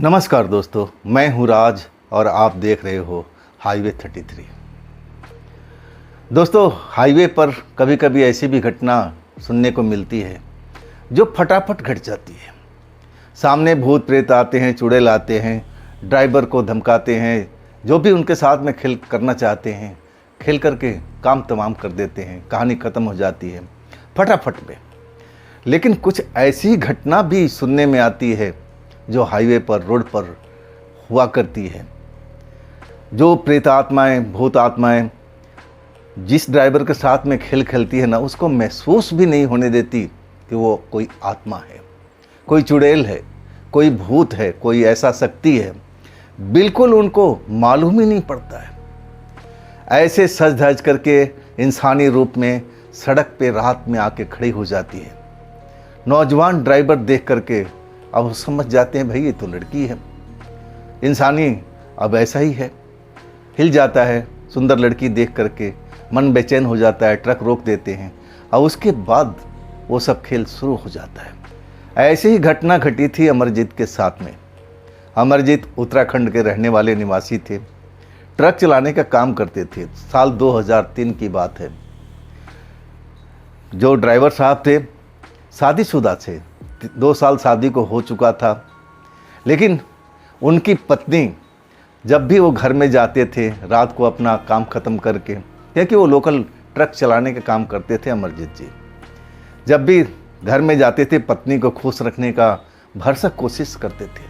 नमस्कार दोस्तों, मैं हूं राज और आप देख रहे हो हाईवे 33। दोस्तों, हाईवे पर कभी कभी ऐसी भी घटना सुनने को मिलती है जो फटाफट घट जाती है। सामने भूत प्रेत आते हैं, चुड़ैल आते हैं, ड्राइवर को धमकाते हैं, जो भी उनके साथ में खेल करना चाहते हैं खेल करके काम तमाम कर देते हैं। कहानी ख़त्म हो जाती है फटाफट में। लेकिन कुछ ऐसी घटना भी सुनने में आती है जो हाईवे पर, रोड पर हुआ करती है। जो प्रेत आत्माएँ, भूत आत्माएँ जिस ड्राइवर के साथ में खेल खेलती है ना, उसको महसूस भी नहीं होने देती कि वो कोई आत्मा है, कोई चुड़ैल है, कोई भूत है, कोई ऐसा शक्ति है। बिल्कुल उनको मालूम ही नहीं पड़ता है। ऐसे सज धज करके इंसानी रूप में सड़क पे रात में आके खड़ी हो जाती है। नौजवान ड्राइवर देख करके अब वो समझ जाते हैं, भाई ये तो लड़की है। इंसानी अब ऐसा ही है, हिल जाता है सुंदर लड़की देख करके, मन बेचैन हो जाता है, ट्रक रोक देते हैं और उसके बाद वो सब खेल शुरू हो जाता है। ऐसे ही घटना घटी थी अमरजीत के साथ में। अमरजीत उत्तराखंड के रहने वाले निवासी थे, ट्रक चलाने का काम करते थे। साल 2003 की बात है। जो ड्राइवर साहब थे शादीशुदा थे, 2 साल शादी को हो चुका था। लेकिन उनकी पत्नी जब भी वो घर में जाते थे रात को अपना काम ख़त्म करके, क्योंकि वो लोकल ट्रक चलाने का काम करते थे अमरजीत जी, जब भी घर में जाते थे पत्नी को खुश रखने का भरसक कोशिश करते थे।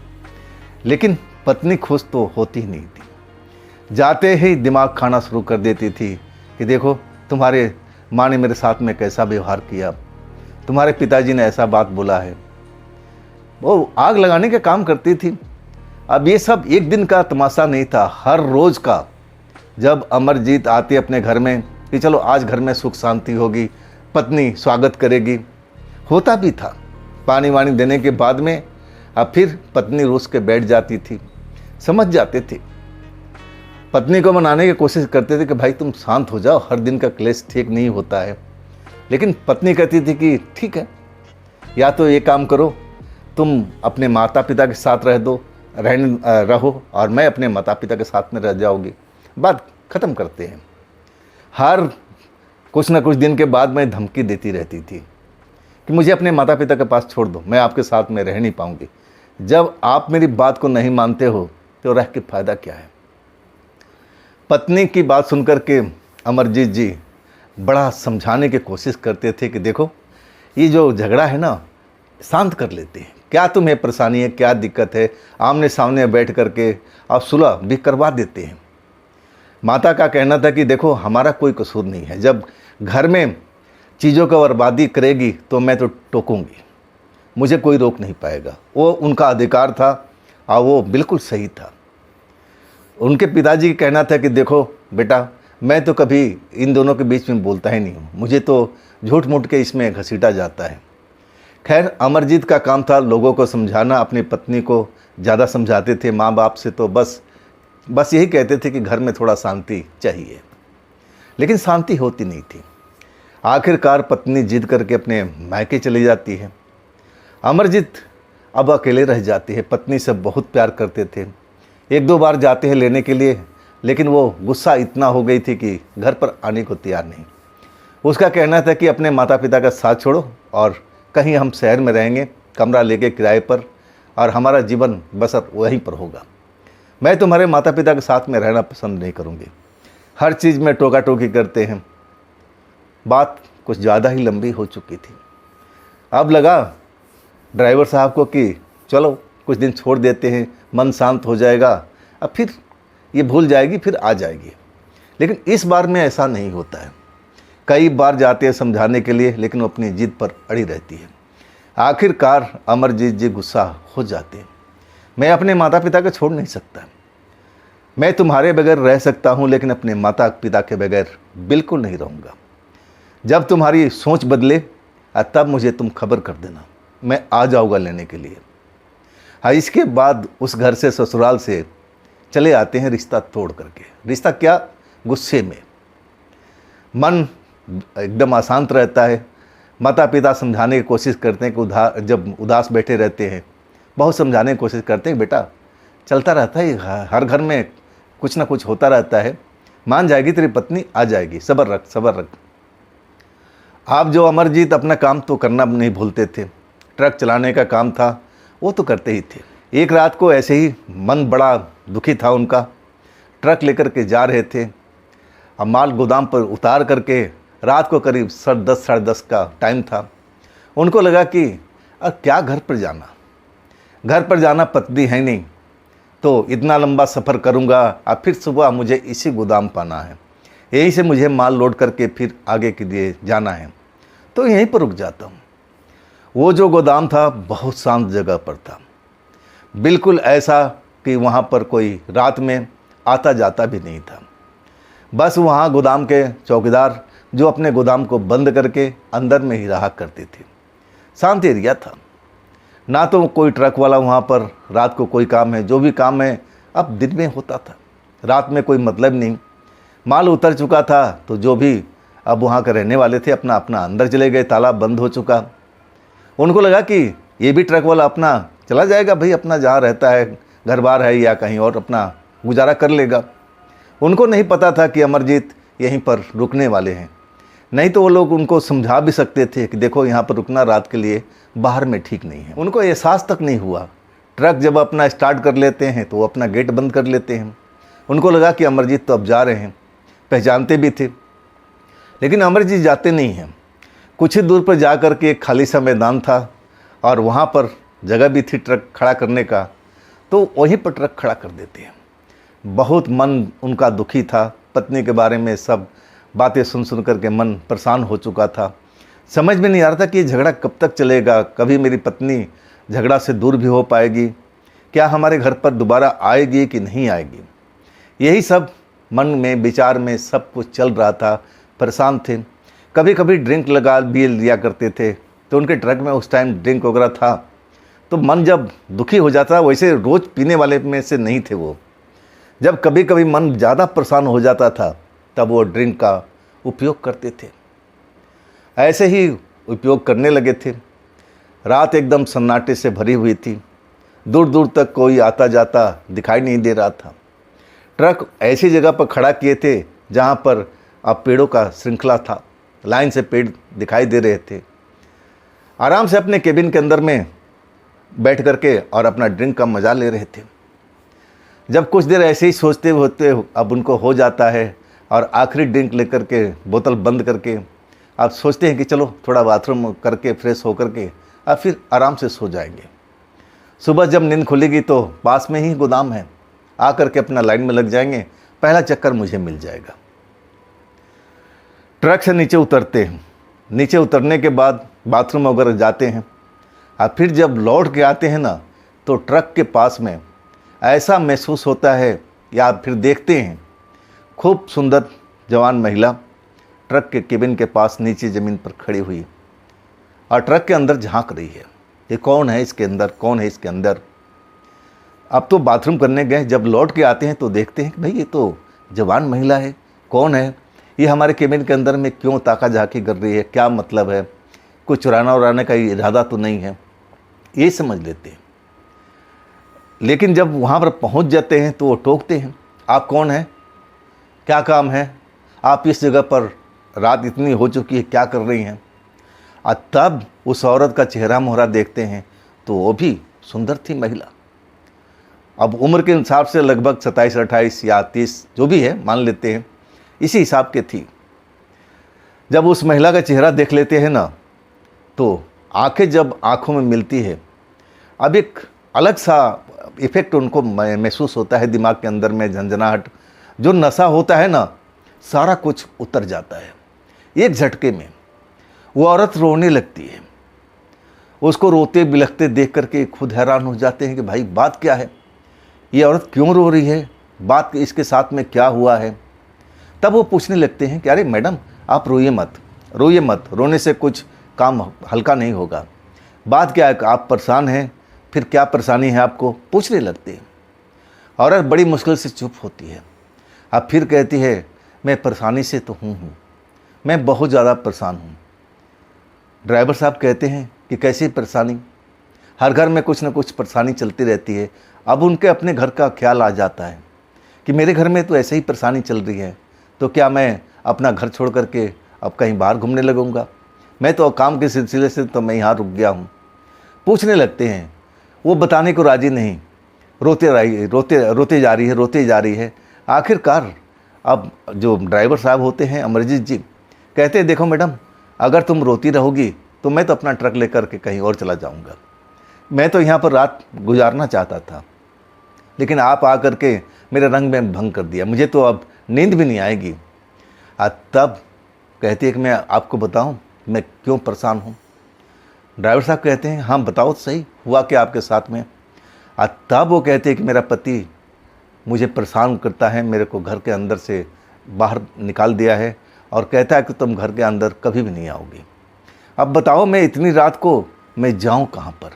लेकिन पत्नी खुश तो होती ही नहीं थी। जाते ही दिमाग खाना शुरू कर देती थी कि देखो तुम्हारे माँ ने मेरे साथ में कैसा व्यवहार किया, तुम्हारे पिताजी ने ऐसा बात बोला है। वो आग लगाने का काम करती थी। अब ये सब एक दिन का तमाशा नहीं था, हर रोज़ का। जब अमरजीत आते अपने घर में कि चलो आज घर में सुख शांति होगी, पत्नी स्वागत करेगी, होता भी था। पानी वानी देने के बाद में अब फिर पत्नी रूस के बैठ जाती थी। समझ जाते थे, पत्नी को मनाने की कोशिश करते थे कि भाई तुम शांत हो जाओ, हर दिन का क्लेश ठीक नहीं होता है। लेकिन पत्नी कहती थी कि ठीक है, या तो ये काम करो, तुम अपने माता पिता के साथ रहो और मैं अपने माता पिता के साथ में रह जाऊंगी, बात ख़त्म करते हैं। हर कुछ ना कुछ दिन के बाद मैं धमकी देती रहती थी कि मुझे अपने माता पिता के पास छोड़ दो, मैं आपके साथ में रह नहीं पाऊंगी। जब आप मेरी बात को नहीं मानते हो तो रह के फ़ायदा क्या है। पत्नी की बात सुनकर के अमरजीत जी बड़ा समझाने की कोशिश करते थे कि देखो ये जो झगड़ा है ना, शांत कर लेते हैं, क्या तुम्हें परेशानी है, क्या दिक्कत है, आमने सामने बैठ करके आप सुलह भी करवा देते हैं। माता का कहना था कि देखो हमारा कोई कसूर नहीं है, जब घर में चीज़ों का बर्बादी करेगी तो मैं तो टोकूंगी, मुझे कोई रोक नहीं पाएगा। वो उनका अधिकार था और वो बिल्कुल सही था। उनके पिताजी का कहना था कि देखो बेटा, मैं तो कभी इन दोनों के बीच में बोलता ही नहीं हूँ, मुझे तो झूठ मूठ के इसमें घसीटा जाता है। खैर, अमरजीत का काम था लोगों को समझाना। अपनी पत्नी को ज़्यादा समझाते थे, माँ बाप से तो बस यही कहते थे कि घर में थोड़ा शांति चाहिए। लेकिन शांति होती नहीं थी। आखिरकार पत्नी जिद करके अपने मायके चली जाती है। अमरजीत अब अकेले रह जाते हैं। पत्नी से बहुत प्यार करते थे, 1-2 बार जाते हैं लेने के लिए, लेकिन वो गुस्सा इतना हो गई थी कि घर पर आने को तैयार नहीं। उसका कहना था कि अपने माता पिता का साथ छोड़ो और कहीं हम शहर में रहेंगे, कमरा लेके किराए पर, और हमारा जीवन बसर वहीं पर होगा। मैं तुम्हारे माता पिता के साथ में रहना पसंद नहीं करूँगी। हर चीज़ में टोका टोकी करते हैं। बात कुछ ज़्यादा ही लंबी हो चुकी थी। अब लगा ड्राइवर साहब को कि चलो कुछ दिन छोड़ देते हैं, मन शांत हो जाएगा, अब फिर ये भूल जाएगी, फिर आ जाएगी। लेकिन इस बार में ऐसा नहीं होता है। कई बार जाते हैं समझाने के लिए, लेकिन वो अपनी जिद पर अड़ी रहती है। आखिरकार अमरजीत जी गुस्सा हो जाते हैं। मैं अपने माता पिता को छोड़ नहीं सकता, मैं तुम्हारे बगैर रह सकता हूँ, लेकिन अपने माता पिता के बगैर बिल्कुल नहीं रहूँगा। जब तुम्हारी सोच बदले तब मुझे तुम खबर कर देना, मैं आ जाऊँगा लेने के लिए। हाँ, इसके बाद उस घर से, ससुराल से चले आते हैं रिश्ता तोड़ करके। रिश्ता क्या, गुस्से में। मन एकदम अशांत रहता है। माता पिता समझाने की कोशिश करते हैं कि जब उदास बैठे रहते हैं, बहुत समझाने की कोशिश करते हैं बेटा चलता रहता है, हर घर में कुछ ना कुछ होता रहता है। मान जाएगी तेरी पत्नी, आ जाएगी, सब्र रख सब्र रख। आप जो अमरजीत अपना काम तो करना नहीं भूलते थे, ट्रक चलाने का काम था वो तो करते ही थे। एक रात को ऐसे ही मन बड़ा दुखी था उनका, ट्रक लेकर के जा रहे थे, अब माल गोदाम पर उतार करके रात को करीब 10:30 साढ़े 10 का टाइम था। उनको लगा कि अब क्या घर पर जाना पत्नी है नहीं, तो इतना लंबा सफ़र करूंगा, अब फिर सुबह मुझे इसी गोदाम पाना है, यहीं से मुझे माल लोड करके फिर आगे के लिए जाना है, तो यहीं पर रुक जाता हूँ। वो जो गोदाम था बहुत शांत जगह पर था, बिल्कुल ऐसा कि वहाँ पर कोई रात में आता जाता भी नहीं था। बस वहाँ गोदाम के चौकीदार जो अपने गोदाम को बंद करके अंदर में ही रहा करते थे। शांत एरिया था, ना तो कोई ट्रक वाला वहाँ पर रात को कोई काम है, जो भी काम है अब दिन में होता था, रात में कोई मतलब नहीं। माल उतर चुका था तो जो भी अब वहाँ के रहने वाले थे अपना अपना अंदर चले गए, ताला बंद हो चुका। उनको लगा कि ये भी ट्रक वाला अपना चला जाएगा, भाई अपना जहाँ रहता है घर बार है या कहीं और अपना गुजारा कर लेगा। उनको नहीं पता था कि अमरजीत यहीं पर रुकने वाले हैं, नहीं तो वो लोग उनको समझा भी सकते थे कि देखो यहाँ पर रुकना रात के लिए बाहर में ठीक नहीं है। उनको एहसास तक नहीं हुआ, ट्रक जब अपना स्टार्ट कर लेते हैं तो वो अपना गेट बंद कर लेते हैं। उनको लगा कि अमरजीत तो अब जा रहे हैं, पहचानते भी थे, लेकिन अमरजीत जाते नहीं हैं। कुछ ही दूर पर जा कर के एक खाली सा मैदान था और वहाँ पर जगह भी थी ट्रक खड़ा करने का, तो वहीं पर ट्रक खड़ा कर देते हैं। बहुत मन उनका दुखी था, पत्नी के बारे में सब बातें सुन करके मन परेशान हो चुका था। समझ में नहीं आ रहा था कि ये झगड़ा कब तक चलेगा, कभी मेरी पत्नी झगड़ा से दूर भी हो पाएगी, क्या हमारे घर पर दोबारा आएगी कि नहीं आएगी। यही सब मन में विचार में सब कुछ चल रहा था, परेशान थे। कभी कभी ड्रिंक लगा भी लिया करते थे, तो उनके ट्रक में उस टाइम ड्रिंक वगैरह था, तो मन जब दुखी हो जाता, वैसे रोज़ पीने वाले में से नहीं थे वो। जब कभी कभी मन ज़्यादा परेशान हो जाता था तब वो ड्रिंक का उपयोग करते थे। ऐसे ही उपयोग करने लगे थे। रात एकदम सन्नाटे से भरी हुई थी, दूर दूर तक कोई आता जाता दिखाई नहीं दे रहा था। ट्रक ऐसी जगह पर खड़ा किए थे जहाँ पर अब पेड़ों का श्रृंखला था, लाइन से पेड़ दिखाई दे रहे थे। आराम से अपने केबिन के अंदर में बैठ करके और अपना ड्रिंक का मज़ा ले रहे थे। जब कुछ देर ऐसे ही सोचते होते अब उनको हो जाता है और आखिरी ड्रिंक लेकर के बोतल बंद करके आप सोचते हैं कि चलो थोड़ा बाथरूम करके फ्रेश होकर के अब फिर आराम से सो जाएंगे। सुबह जब नींद खुलेगी तो पास में ही गोदाम है, आकर के अपना लाइन में लग जाएंगे, पहला चक्कर मुझे मिल जाएगा। ट्रक से नीचे उतरते हैं, नीचे उतरने के बाद बाथरूम वगैरह जाते हैं और फिर जब लौट के आते हैं ना, तो ट्रक के पास में ऐसा महसूस होता है या फिर देखते हैं खूब सुंदर जवान महिला ट्रक के केबिन के पास नीचे ज़मीन पर खड़ी हुई और ट्रक के अंदर झांक रही है। ये कौन है इसके अंदर, कौन है इसके अंदर। अब तो बाथरूम करने गए, जब लौट के आते हैं तो देखते हैं कि भाई ये तो जवान महिला है, कौन है ये, हमारे केबिन के अंदर में क्यों ताका झाकी कर रही है, क्या मतलब है, कुछ चुराना उराने का इरादा तो नहीं है, ये समझ लेते हैं। लेकिन जब वहाँ पर पहुँच जाते हैं तो वो टोकते हैं, आप कौन हैं, क्या काम है, आप इस जगह पर रात इतनी हो चुकी है क्या कर रही हैं। और तब उस औरत का चेहरा मोहरा देखते हैं तो वो भी सुंदर थी महिला। अब उम्र के हिसाब से लगभग 27-28 या 30 जो भी है मान लेते हैं, इसी हिसाब के थी। जब उस महिला का चेहरा देख लेते हैं ना, तो आंखें जब आंखों में मिलती है, अब एक अलग सा इफ़ेक्ट उनको महसूस होता है दिमाग के अंदर में, झंझनाहट, जो नशा होता है ना, सारा कुछ उतर जाता है। एक झटके में वो औरत रोने लगती है। उसको रोते बिलखते देख करके खुद हैरान हो जाते हैं कि भाई बात क्या है, ये औरत क्यों रो रही है, बात इसके साथ में क्या हुआ है। तब वो पूछने लगते हैं कि अरे मैडम आप रोइए मत, रोइए मत, रोने से कुछ काम हल्का नहीं होगा, बात क्या है, आप परेशान हैं, फिर क्या परेशानी है आपको, पूछने लगते हैं। औरत बड़ी मुश्किल से चुप होती है। अब फिर कहती है मैं परेशानी से तो हूँ, मैं बहुत ज़्यादा परेशान हूँ। ड्राइवर साहब कहते हैं कि कैसी परेशानी। हर घर में कुछ ना कुछ परेशानी चलती रहती है। अब उनके अपने घर का ख्याल आ जाता है कि मेरे घर में तो ऐसे ही परेशानी चल रही है, तो क्या मैं अपना घर छोड़ करके अब कहीं बाहर घूमने लगूंगा? मैं तो काम के सिलसिले से तो मैं यहाँ रुक गया हूँ। पूछने लगते हैं, वो बताने को राजी नहीं, रोते जा रही है। आखिरकार अब जो ड्राइवर साहब होते हैं अमरजीत जी, कहते हैं देखो मैडम, अगर तुम रोती रहोगी तो मैं तो अपना ट्रक लेकर के कहीं और चला जाऊंगा। मैं तो यहाँ पर रात गुजारना चाहता था, लेकिन आप आकर के मेरे रंग में भंग कर दिया, मुझे तो अब नींद भी नहीं आएगी। तब कहती है कि मैं आपको बताऊं मैं क्यों परेशान हूँ। ड्राइवर साहब कहते हैं हाँ बताओ तो सही, हुआ क्या आपके साथ में? तब वो कहते हैं कि मेरा पति मुझे परेशान करता है, मेरे को घर के अंदर से बाहर निकाल दिया है और कहता है कि तुम घर के अंदर कभी भी नहीं आओगी। अब बताओ मैं इतनी रात को मैं जाऊं कहाँ पर?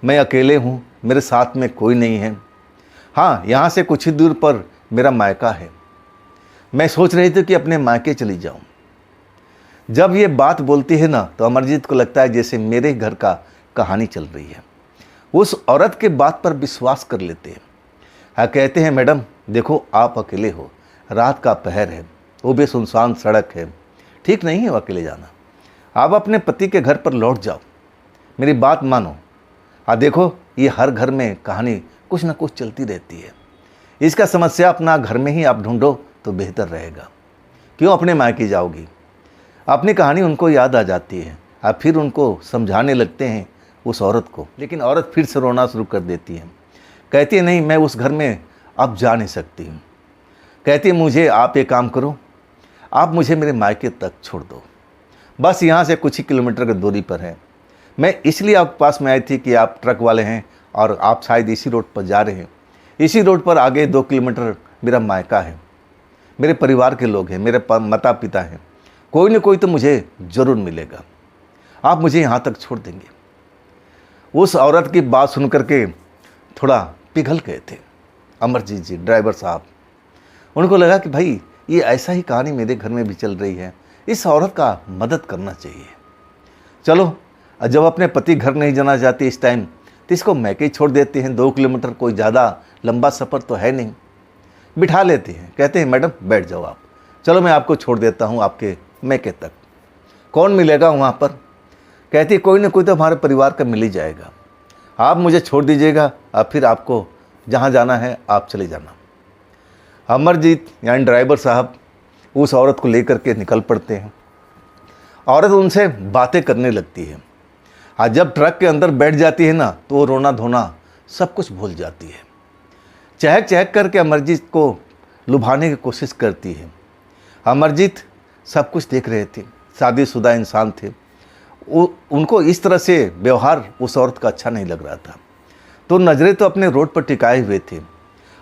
मैं अकेले हूँ, मेरे साथ में कोई नहीं है। हाँ, यहाँ से कुछ ही दूर पर मेरा मायका है। मैं सोच रही थी कि अपने मायके चली जाऊँ। जब ये बात बोलती है ना, तो अमरजीत को लगता है जैसे मेरे घर का कहानी चल रही है। उस औरत के बात पर विश्वास कर लेते हैं। हाँ, कहते हैं मैडम देखो आप अकेले हो, रात का पहर है, वो भी सुनसान सड़क है, ठीक नहीं है वो अकेले जाना। आप अपने पति के घर पर लौट जाओ, मेरी बात मानो। देखो ये हर घर में कहानी कुछ ना कुछ चलती रहती है, इसका समस्या अपना घर में ही आप ढूंढो तो बेहतर रहेगा। क्यों अपने मायके जाओगी? अपनी कहानी उनको याद आ जाती है। आप फिर उनको समझाने लगते हैं उस औरत को, लेकिन औरत फिर से रोना शुरू कर देती है। कहती है नहीं, मैं उस घर में अब जा नहीं सकती हूँ। कहती है मुझे आप एक काम करो, आप मुझे मेरे मायके तक छोड़ दो, बस यहाँ से कुछ ही किलोमीटर की दूरी पर है। मैं इसलिए आपके पास में आई थी कि आप ट्रक वाले हैं और आप शायद इसी रोड पर जा रहे हैं। इसी रोड पर आगे 2 किलोमीटर मेरा मायका है, मेरे परिवार के लोग हैं, मेरे माता पिता हैं, कोई न कोई तो मुझे ज़रूर मिलेगा, आप मुझे यहाँ तक छोड़ देंगे। उस औरत की बात सुन करके थोड़ा पिघल गए थे अमरजीत जी, ड्राइवर साहब। उनको लगा कि भाई ये ऐसा ही कहानी मेरे घर में भी चल रही है, इस औरत का मदद करना चाहिए। चलो, जब अपने पति घर नहीं जाना चाहती इस टाइम, तो इसको मैके ही छोड़ देते हैं। 2 किलोमीटर कोई ज़्यादा लंबा सफ़र तो है नहीं। बिठा लेते हैं, कहते हैं मैडम बैठ जाओ आप, चलो मैं आपको छोड़ देता हूँ आपके मैके तक। कौन मिलेगा वहाँ पर? कहती है कोई ना कोई तो हमारे परिवार का मिल ही जाएगा, आप मुझे छोड़ दीजिएगा, अब फिर आपको जहाँ जाना है आप चले जाना। अमरजीत यानी ड्राइवर साहब उस औरत को लेकर के निकल पड़ते हैं। औरत उनसे बातें करने लगती है। जब ट्रक के अंदर बैठ जाती है ना, तो वो रोना धोना सब कुछ भूल जाती है। चहक चहक करके अमरजीत को लुभाने की कोशिश करती है। अमरजीत सब कुछ देख रहे थे, शादीशुदा इंसान थे, उनको इस तरह से व्यवहार उस औरत का अच्छा नहीं लग रहा था। तो नज़रें तो अपने रोड पर टिकाए हुए थे।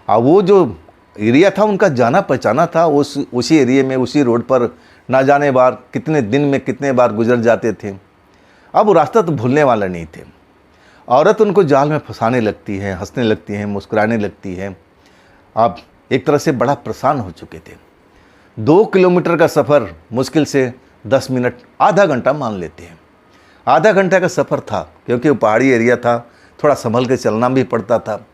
वो जो एरिया था उनका जाना पहचाना था, उसी एरिया में उसी रोड पर ना जाने बार कितने दिन में कितने बार गुजर जाते थे। अब वो रास्ता तो भूलने वाला नहीं थे। औरत उनको जाल में फंसाने लगती है, हंसने लगती है, मुस्कुराने लगती है। अब एक तरह से बड़ा परेशान हो चुके थे। 2 किलोमीटर का सफ़र मुश्किल से 10 मिनट, आधा घंटा मान लेते हैं। आधा घंटा का सफ़र था, क्योंकि वो पहाड़ी एरिया था, थोड़ा संभल के चलना भी पड़ता था।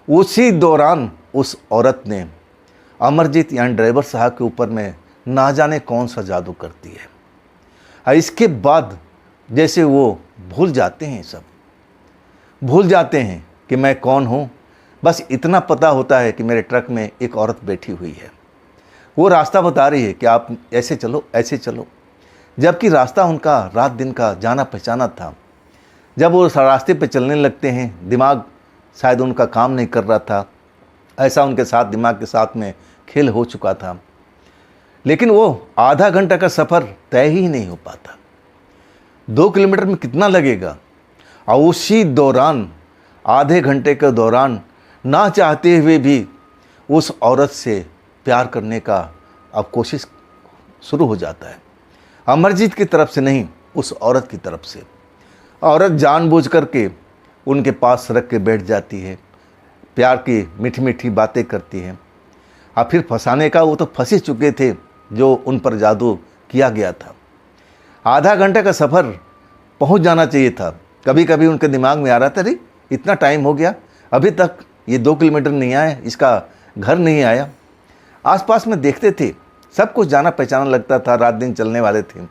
उसी दौरान उस औरत ने अमरजीत यानी ड्राइवर साहब के ऊपर में ना जाने कौन सा जादू करती है। इसके बाद जैसे वो भूल जाते हैं, सब भूल जाते हैं कि मैं कौन हूँ। बस इतना पता होता है कि मेरे ट्रक में एक औरत बैठी हुई है, वो रास्ता बता रही है कि आप ऐसे चलो ऐसे चलो, जबकि रास्ता उनका रात दिन का जाना पहचाना था। जब वो रास्ते पे चलने लगते हैं, दिमाग शायद उनका काम नहीं कर रहा था, ऐसा उनके साथ दिमाग के साथ में खेल हो चुका था। लेकिन वो आधा घंटा का सफ़र तय ही नहीं हो पाता। 2 किलोमीटर में कितना लगेगा? और उसी दौरान, आधे घंटे के दौरान, ना चाहते हुए भी उस औरत से प्यार करने का अब कोशिश शुरू हो जाता है। अमरजीत की तरफ से नहीं, उस औरत की तरफ से। औरत जानबूझ करके उनके पास रख के बैठ जाती है, प्यार की मीठी मीठी बातें करती है। और फिर फंसाने का वो तो फंस ही चुके थे, जो उन पर जादू किया गया था। आधा घंटे का सफ़र पहुंच जाना चाहिए था, कभी कभी उनके दिमाग में आ रहा था, अरे इतना टाइम हो गया, अभी तक ये 2 किलोमीटर नहीं आया, इसका घर नहीं आया। आसपास में देखते थे, सब कुछ जाना पहचाना लगता था, रात दिन चलने वाले थे,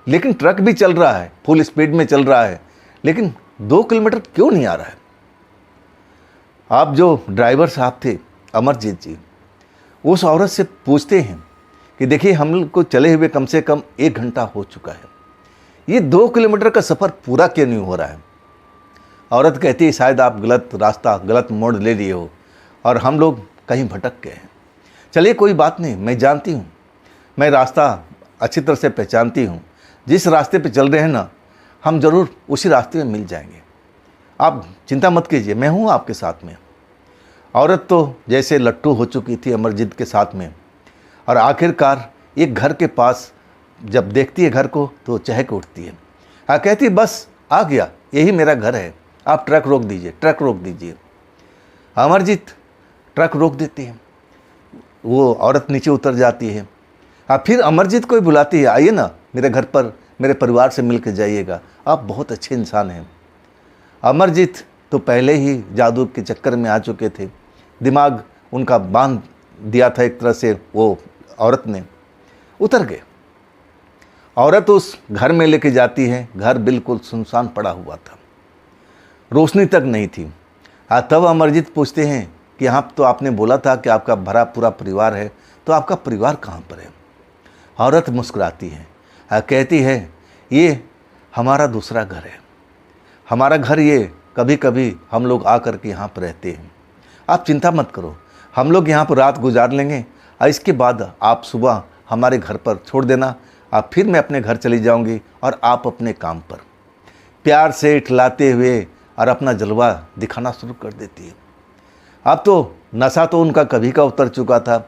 लेकिन ट्रक भी चल रहा है, फुल स्पीड में चल रहा है, लेकिन 2 किलोमीटर क्यों नहीं आ रहा है। आप जो ड्राइवर साहब थे अमरजीत जी, उस औरत से पूछते हैं कि देखिए हम लोग को चले हुए कम से कम 1 घंटा हो चुका है, ये 2 किलोमीटर का सफ़र पूरा क्यों नहीं हो रहा है। औरत कहती है शायद आप गलत रास्ता, गलत मोड़ ले लिए हो और हम लोग कहीं भटक गए हैं। चलिए कोई बात नहीं, मैं जानती हूँ, मैं रास्ता अच्छी तरह से पहचानती हूँ, जिस रास्ते पे चल रहे हैं ना, हम ज़रूर उसी रास्ते में मिल जाएंगे, आप चिंता मत कीजिए, मैं हूँ आपके साथ में। औरत तो जैसे लट्टू हो चुकी थी अमरजीत के साथ में, और आखिरकार एक घर के पास जब देखती है घर को तो चहक उठती है। कहती बस आ गया, यही मेरा घर है, आप ट्रक रोक दीजिए, ट्रक रोक दीजिए। अमरजीत ट्रक रोक देती है, वो औरत नीचे उतर जाती है। फिर अमरजीत को ही बुलाती है, आइए ना मेरे घर पर, मेरे परिवार से मिल कर जाइएगा, आप बहुत अच्छे इंसान हैं। अमरजीत तो पहले ही जादू के चक्कर में आ चुके थे, दिमाग उनका बांध दिया था एक तरह से, वो औरत ने उतर गए। औरत उस घर में लेके जाती है, घर बिल्कुल सुनसान पड़ा हुआ था, रोशनी तक नहीं थी। तब अमरजीत पूछते हैं कि हाँ तो आपने बोला था कि आपका भरा पूरा परिवार है, तो आपका परिवार कहाँ पर है। औरत मुस्कुराती है, कहती है ये हमारा दूसरा घर है, हमारा घर ये, कभी कभी हम लोग आकर के यहाँ पर रहते हैं, आप चिंता मत करो, हम लोग यहाँ पर रात गुजार लेंगे और इसके बाद आप सुबह हमारे घर पर छोड़ देना, अब फिर मैं अपने घर चली जाऊँगी और आप अपने काम पर। प्यार से खिलाते हुए और अपना जलवा दिखाना शुरू कर देती है। अब तो नशा तो उनका कभी का उतर चुका था,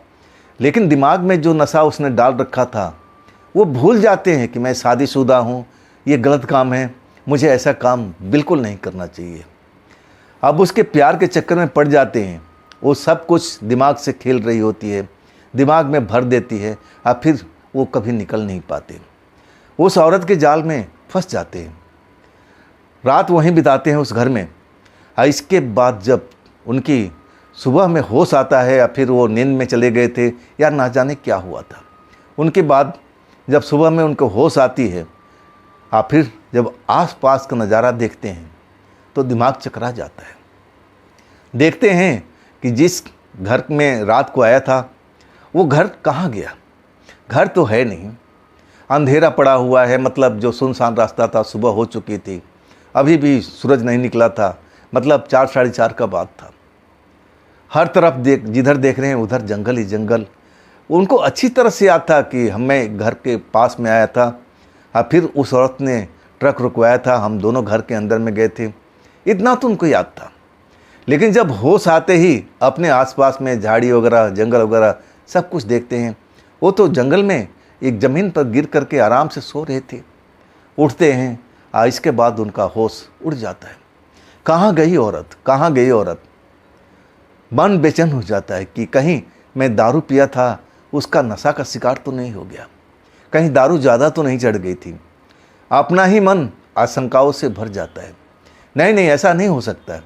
लेकिन दिमाग में जो नशा उसने डाल रखा था, वो भूल जाते हैं कि मैं शादीशुदा हूँ, ये गलत काम है, मुझे ऐसा काम बिल्कुल नहीं करना चाहिए। अब उसके प्यार के चक्कर में पड़ जाते हैं, वो सब कुछ दिमाग से खेल रही होती है, दिमाग में भर देती है, अब फिर वो कभी निकल नहीं पाते, उस औरत के जाल में फंस जाते हैं, रात वहीं बिताते हैं उस घर में। इसके बाद जब उनकी सुबह में होश आता है, या फिर वो नींद में चले गए थे या ना जाने क्या हुआ था, उनके बाद जब सुबह में उनको होश आती है, फिर जब आसपास का नज़ारा देखते हैं तो दिमाग चकरा जाता है। देखते हैं कि जिस घर में रात को आया था वो घर कहाँ गया, घर तो है नहीं, अंधेरा पड़ा हुआ है, मतलब जो सुनसान रास्ता था, सुबह हो चुकी थी, अभी भी सूरज नहीं निकला था, मतलब 4 साढ़े 4 का बात था। हर तरफ जिधर देख रहे हैं उधर जंगल ही जंगल। उनको अच्छी तरह से याद था कि मैं घर के पास में आया था, फिर उस औरत ने ट्रक रुकवाया था, हम दोनों घर के अंदर में गए थे, इतना तो उनको याद था। लेकिन जब होश आते ही अपने आसपास में झाड़ी वगैरह, जंगल वगैरह सब कुछ देखते हैं, वो तो जंगल में एक ज़मीन पर गिर करके आराम से सो रहे थे। उठते हैं, इसके बाद उनका होश उड़ जाता है। कहाँ गई औरत, कहाँ गई औरत। मन बेचैन हो जाता है कि कहीं मैं दारू पिया था, उसका नशा का शिकार तो नहीं हो गया, कहीं दारू ज़्यादा तो नहीं चढ़ गई थी। अपना ही मन आशंकाओं से भर जाता है। नहीं नहीं, ऐसा नहीं हो सकता,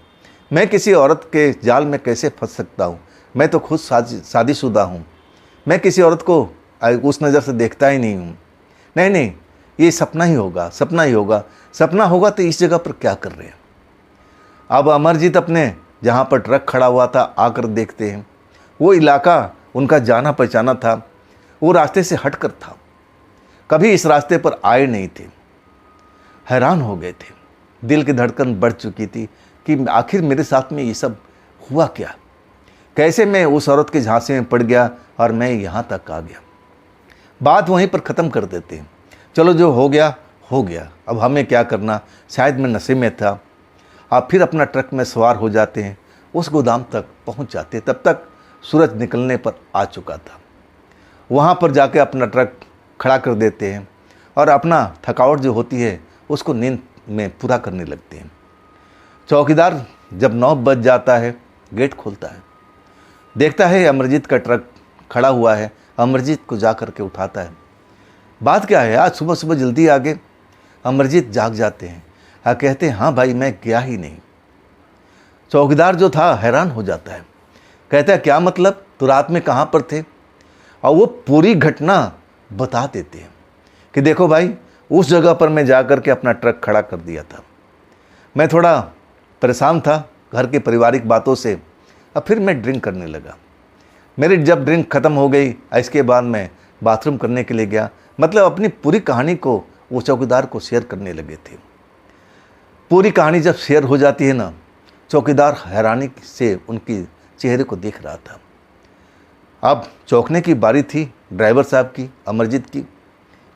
मैं किसी औरत के जाल में कैसे फंस सकता हूँ, मैं तो खुद शादीशुदा हूँ, मैं किसी औरत को उस नज़र से देखता ही नहीं हूँ। नहीं नहीं, ये सपना ही होगा, सपना ही होगा, सपना होगा तो इस जगह पर क्या कर रहे हैं। अब अमरजीत अपने जहाँ पर ट्रक खड़ा हुआ था आकर देखते हैं, वो इलाका उनका जाना पहचाना था, वो रास्ते से हट कर था, कभी इस रास्ते पर आए नहीं थे। हैरान हो गए थे, दिल की धड़कन बढ़ चुकी थी कि आखिर मेरे साथ में ये सब हुआ क्या, कैसे मैं उस औरत के झांसे में पड़ गया और मैं यहाँ तक आ गया। बात वहीं पर ख़त्म कर देते हैं, चलो जो हो गया हो गया, अब हमें क्या करना, शायद मैं नशे में था। आप फिर अपना ट्रक में सवार हो जाते हैं, उस गोदाम तक पहुंच जाते हैं। तब तक सूरज निकलने पर आ चुका था। वहां पर जाके अपना ट्रक खड़ा कर देते हैं और अपना थकावट जो होती है उसको नींद में पूरा करने लगते हैं। चौकीदार जब 9 बज जाता है गेट खोलता है, देखता है अमरजीत का ट्रक खड़ा हुआ है, अमरजीत को जा कर के उठाता है। बात क्या है, आज सुबह सुबह जल्दी आ गए। अमरजीत जाग जाते हैं, कहते हैं हाँ भाई मैं गया ही नहीं। चौकीदार जो था हैरान हो जाता है, कहता है क्या मतलब, तो रात में कहाँ पर थे? और वो पूरी घटना बता देते हैं कि देखो भाई उस जगह पर मैं जाकर के अपना ट्रक खड़ा कर दिया था। मैं थोड़ा परेशान था घर के पारिवारिक बातों से, अब फिर मैं ड्रिंक करने लगा। मेरी जब ड्रिंक ख़त्म हो गई, इसके बाद मैं बाथरूम करने के लिए गया। मतलब अपनी पूरी कहानी को वो चौकीदार को शेयर करने लगे थे। पूरी कहानी जब शेयर हो जाती है ना, चौकीदार हैरानी से उनकी चेहरे को देख रहा था। अब चौंकने की बारी थी ड्राइवर साहब की, अमरजीत की।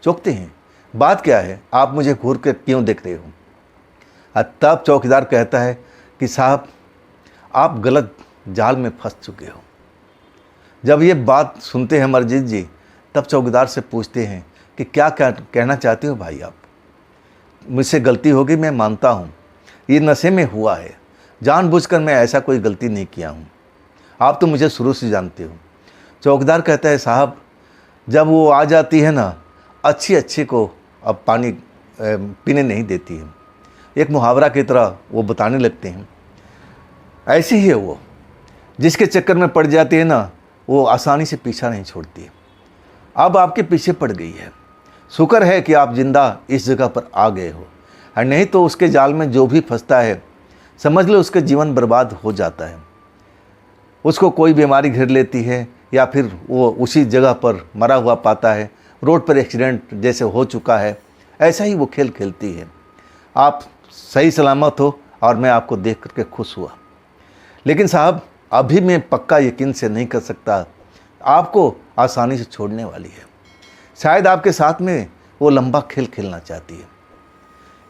चौंकते हैं, बात क्या है, आप मुझे घूर कर क्यों देख रहे हो? तब चौकीदार कहता है कि साहब आप गलत जाल में फंस चुके हो। जब ये बात सुनते हैं अमरजीत जी, तब चौकीदार से पूछते हैं कि क्या कहना चाहते हो भाई आप? मुझसे गलती होगी, मैं मानता हूँ, ये नशे में हुआ है, जानबूझकर मैं ऐसा कोई गलती नहीं किया हूँ, आप तो मुझे शुरू से जानते हो। चौकीदार कहता है साहब जब वो आ जाती है ना, अच्छी को अब पानी पीने नहीं देती है। एक मुहावरा की तरह वो बताने लगते हैं, ऐसी ही है वो, जिसके चक्कर में पड़ जाती है ना, वो आसानी से पीछा नहीं छोड़ती। अब आपके पीछे पड़ गई है, शुक्र है कि आप जिंदा इस जगह पर आ गए हो, और नहीं तो उसके जाल में जो भी फंसता है समझ लो उसका जीवन बर्बाद हो जाता है। उसको कोई बीमारी घेर लेती है या फिर वो उसी जगह पर मरा हुआ पाता है, रोड पर एक्सीडेंट जैसे हो चुका है, ऐसा ही वो खेल खेलती है। आप सही सलामत हो और मैं आपको देख करके खुश हुआ, लेकिन साहब अभी मैं पक्का यकीन से नहीं कर सकता आपको आसानी से छोड़ने वाली है। शायद आपके साथ में वो लंबा खेल खेलना चाहती है।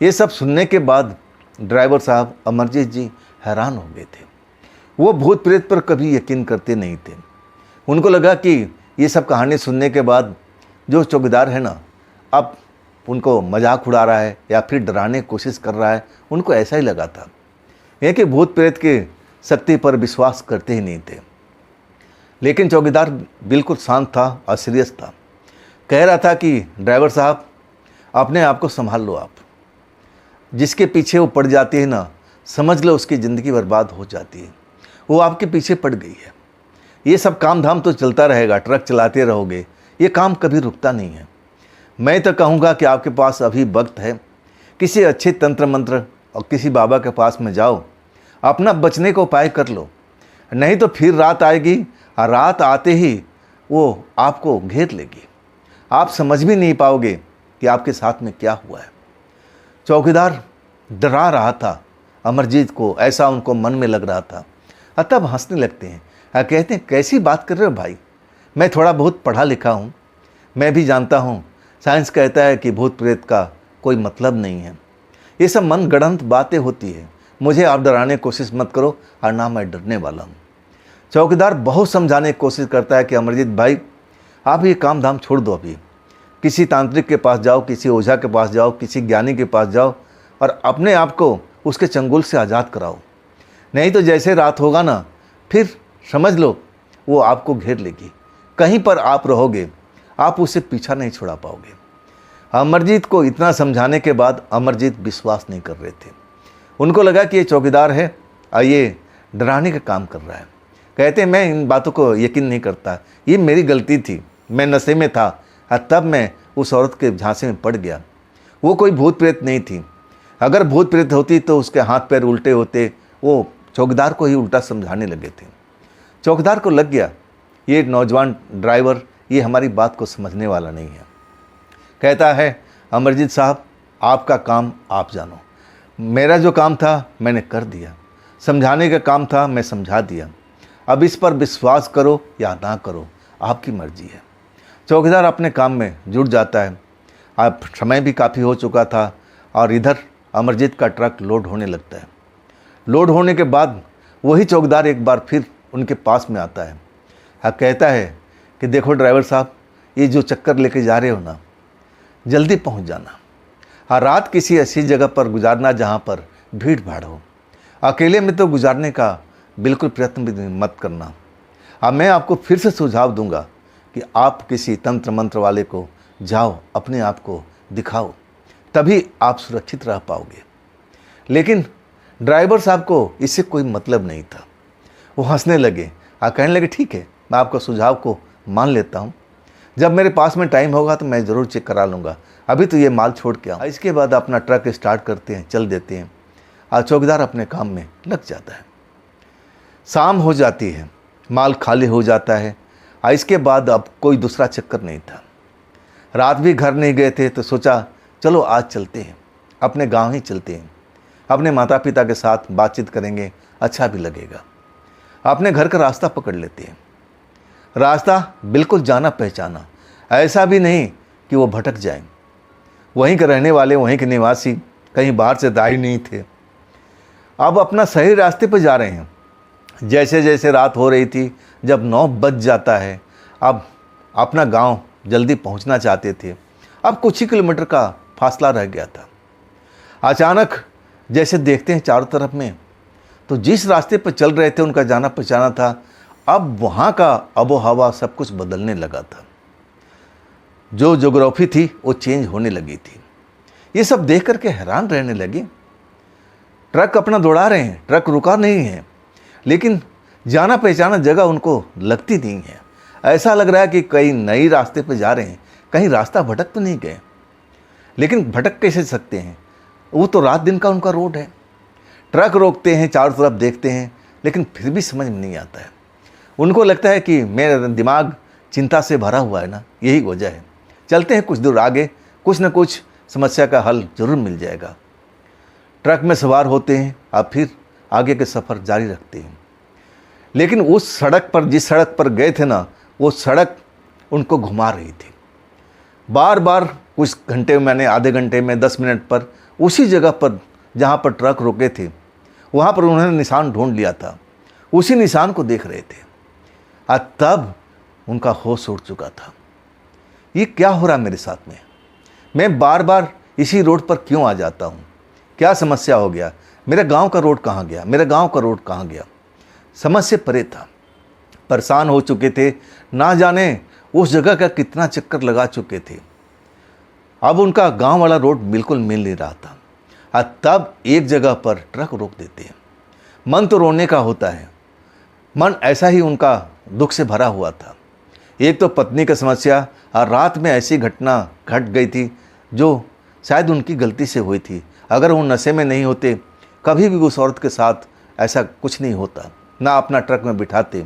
ये सब सुनने के बाद ड्राइवर साहब अमरजीत जी हैरान हो गए थे। वो भूत प्रेत पर कभी यकीन करते नहीं थे। उनको लगा कि ये सब कहानी सुनने के बाद जो चौकीदार है ना, अब उनको मजाक उड़ा रहा है या फिर डराने की कोशिश कर रहा है। उनको ऐसा ही लगा था। यह कि भूत प्रेत के शक्ति पर विश्वास करते ही नहीं थे। लेकिन चौकीदार बिल्कुल शांत था और सीरियस था। कह रहा था कि ड्राइवर साहब अपने आप को संभाल लो, आप जिसके पीछे वो पड़ जाती है ना, समझ लो उसकी ज़िंदगी बर्बाद हो जाती है। वो आपके पीछे पड़ गई है। ये सब काम धाम तो चलता रहेगा, ट्रक चलाते रहोगे, ये काम कभी रुकता नहीं है। मैं तो कहूँगा कि आपके पास अभी वक्त है, किसी अच्छे तंत्र मंत्र और किसी बाबा के पास में जाओ, अपना बचने का उपाय कर लो, नहीं तो फिर रात आएगी और रात आते ही वो आपको घेर लेगी। आप समझ भी नहीं पाओगे कि आपके साथ में क्या हुआ है। चौकीदार डरा रहा था अमरजीत को, ऐसा उनको मन में लग रहा था। तब हंसने लगते हैं और कहते हैं कैसी बात कर रहे हो भाई, मैं थोड़ा बहुत पढ़ा लिखा हूँ, मैं भी जानता हूँ साइंस कहता है कि भूत प्रेत का कोई मतलब नहीं है, ये सब मन गढ़ंत बातें होती है, मुझे आप डराने की कोशिश मत करो और ना मैं डरने वाला हूँ। चौकीदार बहुत समझाने की कोशिश करता है कि अमरजीत भाई आप ये काम धाम छोड़ दो, अभी किसी तांत्रिक के पास जाओ, किसी ओझा के पास जाओ, किसी ज्ञानी के पास जाओ और अपने आप को उसके चंगुल से आज़ाद कराओ, नहीं तो जैसे रात होगा ना, फिर समझ लो वो आपको घेर लेगी। कहीं पर आप रहोगे, आप उससे पीछा नहीं छुड़ा पाओगे। अमरजीत को इतना समझाने के बाद अमरजीत विश्वास नहीं कर रहे थे। उनको लगा कि ये चौकीदार है और ये डराने का काम कर रहा है। कहते हैं मैं इन बातों को यकीन नहीं करता, ये मेरी गलती थी, मैं नशे में था और तब मैं उस औरत के झांसे में पड़ गया। वो कोई भूत प्रेत नहीं थी, अगर भूत प्रेत होती तो उसके हाथ पैर उल्टे होते। वो चौकीदार को ही उल्टा समझाने लगे थे। चौकीदार को लग गया ये नौजवान ड्राइवर ये हमारी बात को समझने वाला नहीं है। कहता है अमरजीत साहब आपका काम आप जानो, मेरा जो काम था मैंने कर दिया, समझाने का काम था मैं समझा दिया, अब इस पर विश्वास करो या ना करो आपकी मर्जी है। चौकीदार अपने काम में जुट जाता है। अब समय भी काफ़ी हो चुका था और इधर अमरजीत का ट्रक लोड होने लगता है। लोड होने के बाद वही चौकीदार एक बार फिर उनके पास में आता है और कहता है कि देखो ड्राइवर साहब, ये जो चक्कर लेके जा रहे हो ना, जल्दी पहुंच जाना और रात किसी ऐसी जगह पर गुजारना जहां पर भीड़ भाड़ हो। अकेले में तो गुजारने का बिल्कुल प्रयत्न भी मत करना। अब मैं आपको फिर से सुझाव दूंगा कि आप किसी तंत्र मंत्र वाले को जाओ, अपने आप को दिखाओ, तभी आप सुरक्षित रह पाओगे। लेकिन ड्राइवर साहब को इससे कोई मतलब नहीं था। वो हंसने लगे और कहने लगे, ठीक है, मैं आपका सुझाव को मान लेता हूँ, जब मेरे पास में टाइम होगा तो मैं ज़रूर चेक करा लूँगा, अभी तो ये माल छोड़ के आऊँ। इसके बाद अपना ट्रक स्टार्ट करते हैं, चल देते हैं और चौकीदार अपने काम में लग जाता है। शाम हो जाती है, माल खाली हो जाता है और इसके बाद अब कोई दूसरा चक्कर नहीं था। रात भी घर नहीं गए थे तो सोचा चलो आज चलते हैं, अपने गांव ही चलते हैं, अपने माता पिता के साथ बातचीत करेंगे, अच्छा भी लगेगा। अपने घर का रास्ता पकड़ लेते हैं। रास्ता बिल्कुल जाना पहचाना, ऐसा भी नहीं कि वो भटक जाएं। वहीं के रहने वाले, वहीं के निवासी, कहीं बाहर से दाई नहीं थे। अब अपना सही रास्ते पर जा रहे हैं। जैसे जैसे रात हो रही थी, जब 9 बज जाता है, अब अपना गांव जल्दी पहुंचना चाहते थे। अब कुछ ही किलोमीटर का फासला रह गया था। अचानक जैसे देखते हैं चारों तरफ में, तो जिस रास्ते पर चल रहे थे उनका जाना पहचाना था, अब वहाँ का आबो हवा सब कुछ बदलने लगा था। जो ज्योग्राफी थी वो चेंज होने लगी थी। ये सब देख करके हैरान रहने लगे। ट्रक अपना दौड़ा रहे हैं, ट्रक रुका नहीं है, लेकिन जाना पहचाना जगह उनको लगती नहीं है। ऐसा लग रहा है कि कहीं नई रास्ते पर जा रहे हैं, कहीं रास्ता भटक तो नहीं गए। लेकिन भटक कैसे सकते हैं, वो तो रात दिन का उनका रोड है। ट्रक रोकते हैं, चारों तरफ देखते हैं, लेकिन फिर भी समझ में नहीं आता है। उनको लगता है कि मेरा दिमाग चिंता से भरा हुआ है ना, यही वजह है। चलते हैं कुछ दूर आगे, कुछ न कुछ समस्या का हल जरूर मिल जाएगा। ट्रक में सवार होते हैं और फिर आगे के सफ़र जारी रखते हैं। लेकिन उस सड़क पर, जिस सड़क पर गए थे ना, वो सड़क उनको घुमा रही थी। बार बार कुछ घंटे में, आधे घंटे में, 10 मिनट पर उसी जगह पर जहाँ पर ट्रक रुके थे, वहाँ पर उन्होंने निशान ढूंढ लिया था। उसी निशान को देख रहे थे और तब उनका होश उड़ चुका था। ये क्या हो रहा मेरे साथ में? मैं बार बार इसी रोड पर क्यों आ जाता हूँ? क्या समस्या हो गया? मेरे गांव का रोड कहाँ गया? मेरे गांव का रोड कहाँ गया? समझ से परे था। परेशान हो चुके थे, ना जाने उस जगह का कितना चक्कर लगा चुके थे। अब उनका गांव वाला रोड बिल्कुल मिल नहीं रहा था। और तब एक जगह पर ट्रक रोक देते हैं। मन तो रोने का होता है, मन ऐसा ही उनका दुख से भरा हुआ था। एक तो पत्नी की समस्या, और रात में ऐसी घटना घट गई थी जो शायद उनकी गलती से हुई थी। अगर वो नशे में नहीं होते, कभी भी उस औरत के साथ ऐसा कुछ नहीं होता, ना अपना ट्रक में बिठाते।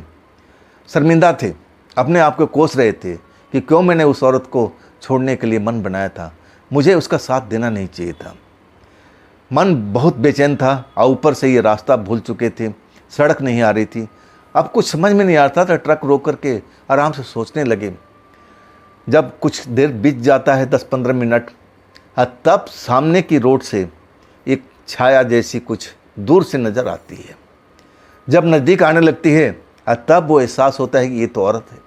शर्मिंदा थे, अपने आप को कोस रहे थे कि क्यों मैंने उस औरत को छोड़ने के लिए मन बनाया था, मुझे उसका साथ देना नहीं चाहिए था। मन बहुत बेचैन था और ऊपर से ये रास्ता भूल चुके थे, सड़क नहीं आ रही थी। अब कुछ समझ में नहीं आता था। ट्रक रोक करके आराम से सोचने लगे। जब कुछ देर बीत जाता है, 10-15 मिनट, तब सामने की रोड से एक छाया जैसी कुछ दूर से नज़र आती है। जब नज़दीक आने लगती है, तब वो एहसास होता है कि ये तो औरत है।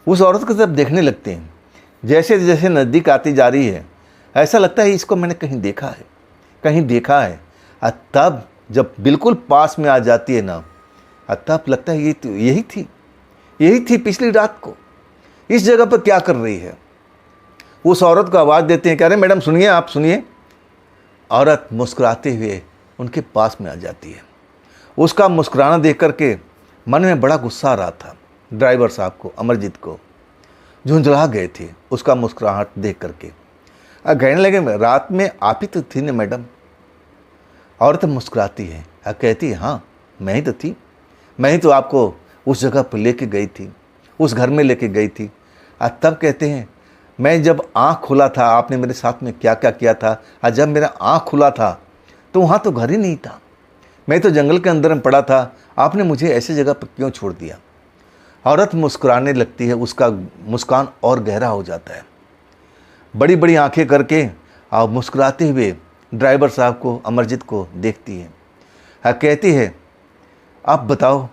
उस औरत को जब देखने लगते हैं, जैसे जैसे नज़दीक आती जा रही है, ऐसा लगता है इसको मैंने कहीं देखा है, कहीं देखा है। तब जब बिल्कुल पास में आ जाती है ना, तब लगता है ये तो यही थी पिछली रात को, इस जगह पर क्या कर रही है। उस औरत को आवाज़ देते हैं, कह रहे मैडम सुनिए, आप सुनिए। औरत मुस्कुराते हुए उनके पास में आ जाती है। उसका मुस्कुराना देख करके मन में बड़ा गुस्सा आ रहा था। ड्राइवर साहब को, अमरजीत को झुंझला गए थे उसका मुस्कुराहट देख करके। कहने लगे, रात में आप ही तो थी ना मैडम? औरत मुस्कुराती है, कहती है, हाँ मैं ही तो थी, मैं ही तो आपको उस जगह पर लेके गई थी, उस घर में लेके गई थी। तब कहते हैं, मैं जब आँख खुला था, आपने मेरे साथ में क्या क्या किया था, और जब मेरा आँख खुला था तो वहाँ तो घर ही नहीं था, मैं तो जंगल के अंदर में पड़ा था, आपने मुझे ऐसी जगह पर क्यों छोड़ दिया? औरत मुस्कुराने लगती है, उसका मुस्कान और गहरा हो जाता है। बड़ी बड़ी आंखें करके और मुस्कुराते हुए ड्राइवर साहब को, अमरजीत को देखती है। कहती है, आप बताओ,